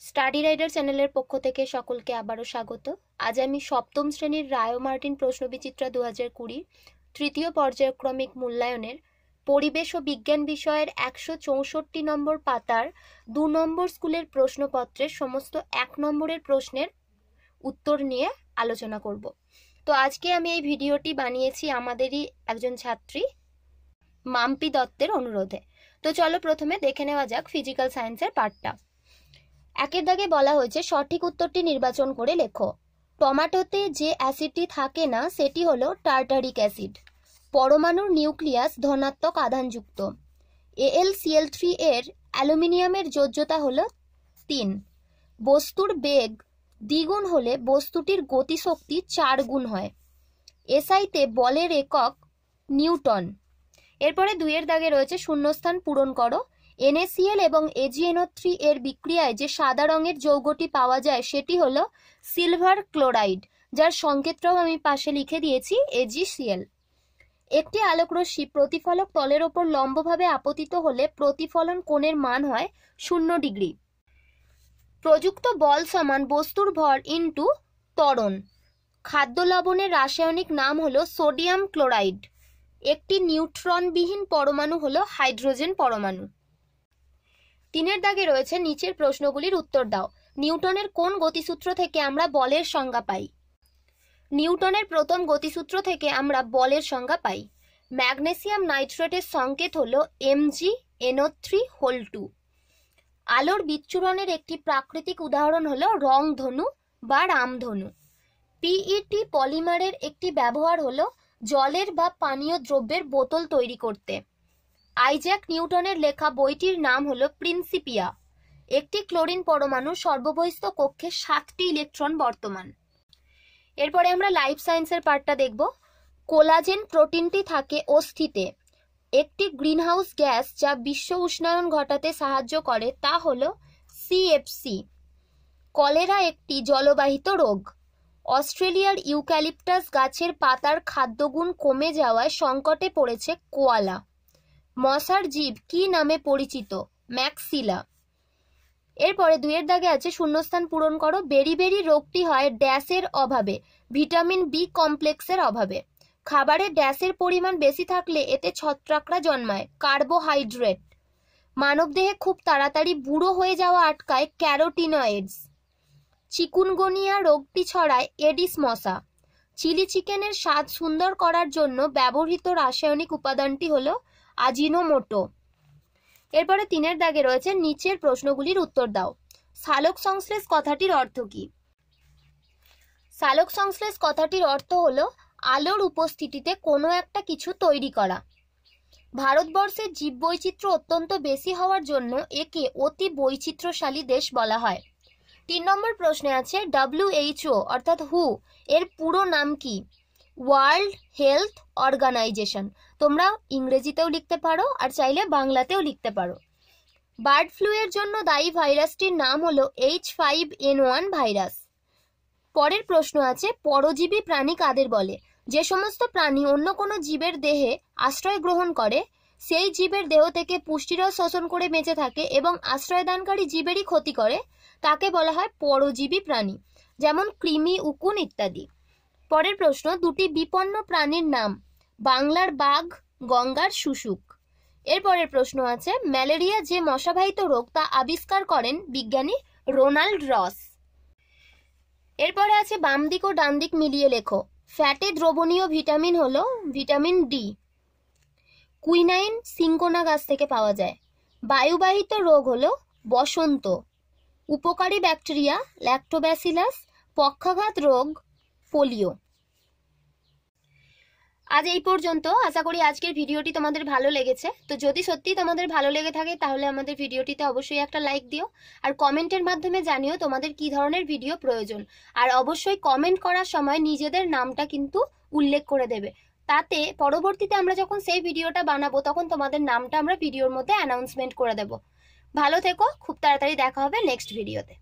Study rider চ্যানেলের পক্ষ থেকে সকলকে আবারও স্বাগত। আজ আমি সপ্তম শ্রেণীর রায় ও মার্টিন প্রশ্নবিচিত্রা 2020 তৃতীয় পর্যায়ক্রমিক মূল্যায়নের পরিবেশ ও বিজ্ঞান বিষয়ের 164 নম্বর পাতার 2 নম্বর স্কুলের প্রশ্নপত্রের সমস্ত 1 নম্বরের প্রশ্নের উত্তর নিয়ে আলোচনা করব। তো আজকে আমি এই ভিডিওটি বানিয়েছি আমাদেরই একজন ছাত্রী মাম্পি দত্তের অনুরোধে। তো চলো প্রথমে দেখে নেওয়া যাক ফিজিক্যাল সায়েন্সের পার্টটা। একের দাগে বলা হয়েছে সঠিক উত্তরটি নির্বাচন করে লেখো। টমেটোতে যে অ্যাসিডটি থাকে না সেটি হলো টার্টারিক অ্যাসিড। পরমাণুর নিউক্লিয়াস ধনাত্মক আধানযুক্ত। AlCl3 এর অ্যালুমিনিয়ামের যোজ্যতা হলো 3। বস্তুর বেগ দ্বিগুণ হলে বস্তুটির গতিশক্তি 4 গুণ হয়। এসআইতে বলের একক নিউটন। এরপরে 2 এর দাগে রয়েছে শূন্যস্থান পূরণ করো। NaCl এবং AgNO3 এর বিক্রিয়ায় যে সাদা রঙের যৌগটি পাওয়া যায় সেটি হলো সিলভার ক্লোরাইড, যার সংকেতটাও আমি পাশে লিখে দিয়েছি AgCl। একটি আলোকরশ্মি প্রতিফলক তলের ওপর লম্বভাবে আপতিত হলে প্রতিফলন কোণের মান হয় 0 ডিগ্রি। প্রযুক্ত বল সমান বস্তুর ভর ইন্টু ত্বরণ। খাদ্য লবণের রাসায়নিক নাম হলো সোডিয়াম ক্লোরাইড। একটি নিউট্রনবিহীন পরমাণু হলো হাইড্রোজেন পরমাণু। 3 এর দাগে রয়েছে নিচের প্রশ্নগুলির উত্তর দাও। নিউটনের কোন গতিসূত্র থেকে আমরা বলের সংজ্ঞা পাই? নিউটনের প্রথম গতিসূত্র থেকে আমরা বলের সংজ্ঞা পাই। ম্যাগনেসিয়াম নাইট্রেটের সংকেত হলো MgNO3(2). আলোর বিচ্ছুরণের একটি প্রাকৃতিক উদাহরণ হলো রংধনু বা রামধনু। PET পলিমারের একটি ব্যবহার হলো জলের বা পানীয় দ্রব্যের বোতল তৈরি করতে। আইজ্যাক নিউটনের লেখা বইটির নাম হলো প্রিন্সিপিয়া। একটি ক্লোরিন পরমাণু সর্ববহিস্থ কক্ষে 7টি ইলেকট্রন বর্তমান। এরপরে আমরা লাইফ সায়েন্সের পার্টটা দেখব। কোলাজেন প্রোটিনটি থাকে অস্থিতে। একটি গ্রিনহাউস গ্যাস যা বিশ্ব উষ্ণায়ন ঘটাতে সাহায্য করে তা হলো CFC। কলেরা একটি জলবাহিত রোগ। অস্ট্রেলিয়ার ইউক্যালিপটাস গাছের পাতার খাদ্যগুণ কমে যাওয়ায় সংকটে পড়েছে কোয়ালা। মশার জীব কি নামে পরিচিত? ম্যাক্সিলা। এরপরে 2 এর দাগে আছে শূন্যস্থান পূরণ করো। বেরিবেরি রোগটি হয় ড্যাশের অভাবে, ভিটামিন বি কমপ্লেক্সের অভাবে। খাবারে ড্যাশের পরিমাণ বেশি থাকলে এতে ছত্রাকরা জন্মায়, কার্বোহাইড্রেট। মানবদেহে খুব তাড়াতাড়ি বুড়ো হয়ে যাওয়া আটকায় ক্যারোটিনয়েডস। চিকুনগুনিয়া রোগটি ছড়ায় এডিস মশা। চিলি চিকেনের স্বাদ সুন্দর করার জন্য ব্যবহৃত রাসায়নিক উপাদানটি হলো আজিনোমোটো। এরপরে 3 এর দাগে রয়েছে নিচের প্রশ্নগুলির উত্তর দাও। সালোক সংশ্লেষ কথাটির অর্থ কি? সালোক সংশ্লেষ কথাটির অর্থ হলো আলোর উপস্থিতিতে কোনো একটা কিছু তৈরি করা। ভারতবর্ষের জীববৈচিত্র্য অত্যন্ত বেশি হওয়ার জন্য একে অতি বৈচিত্র্যশালী দেশ বলা হয়। 3 নম্বর প্রশ্নে আছে WHO অর্থাৎ হু এর পুরো নাম কি? World health organization. তোমরা ইংরেজিতেও লিখতে পারো আর চাইলে বাংলাতেও লিখতে পারো। বার্ড ফ্লু এর জন্য দায়ী ভাইরাসটির নাম হলো H5N1 ভাইরাস। পরের প্রশ্ন আছে পরজীবী প্রাণী কাদের বলে? যে সমস্ত প্রাণী অন্য কোনো জীবের দেহে আশ্রয় গ্রহণ করে, সেই জীবের দেহ থেকে পুষ্টিরস শোষণ করে বেঁচে থাকে এবং আশ্রয়দানকারী জীবেরই ক্ষতি করে, তাকে বলা হয় পরজীবী প্রাণী, যেমন কৃমি, উকুন ইত্যাদি। পরের প্রশ্ন দুটি বিপন্ন প্রাণীর নাম। বাংলার বাঘ, গঙ্গার শুশুক। এরপরের প্রশ্ন আছে ম্যালেরিয়া যে মশাবাহিত রোগ তা আবিষ্কার করেন বিজ্ঞানী রোনাল্ড রস। এরপরে আছে বাম দিক ও ডান দিক মিলিয়ে লেখো। ফ্যাটে দ্রবণীয় ভিটামিন হলো ভিটামিন ডি। কুইনাইন সিঙ্কোনা গাছ থেকে পাওয়া যায়। বায়ুবাহিত রোগ হলো বসন্ত। উপকারী ব্যাকটেরিয়া ল্যাক্টোব্যাসিলাস। পক্ষাঘাত রোগ পোলিও। আজ এই পর্যন্ত। আশা করি আজকের ভিডিওটি তোমাদের ভালো লেগেছে। তো যদি সত্যি তোমাদের ভালো লেগে থাকে তাহলে আমাদের ভিডিওটিতে অবশ্যই একটা লাইক দিও আর কমেন্টের মাধ্যমে জানিও তোমাদের কি ধরনের ভিডিও প্রয়োজন। আর অবশ্যই কমেন্ট করার সময় নিজেদের নামটা কিন্তু উল্লেখ করে দেবে, তাতে পরবর্তীতে আমরা যখন সেই ভিডিওটা বানাবো তখন তোমাদের নামটা আমরা ভিডিওর মধ্যে অ্যানাউন্সমেন্ট করে দেব। ভালো থেকো, খুব তাড়াতাড়ি দেখা হবে নেক্সট ভিডিওতে।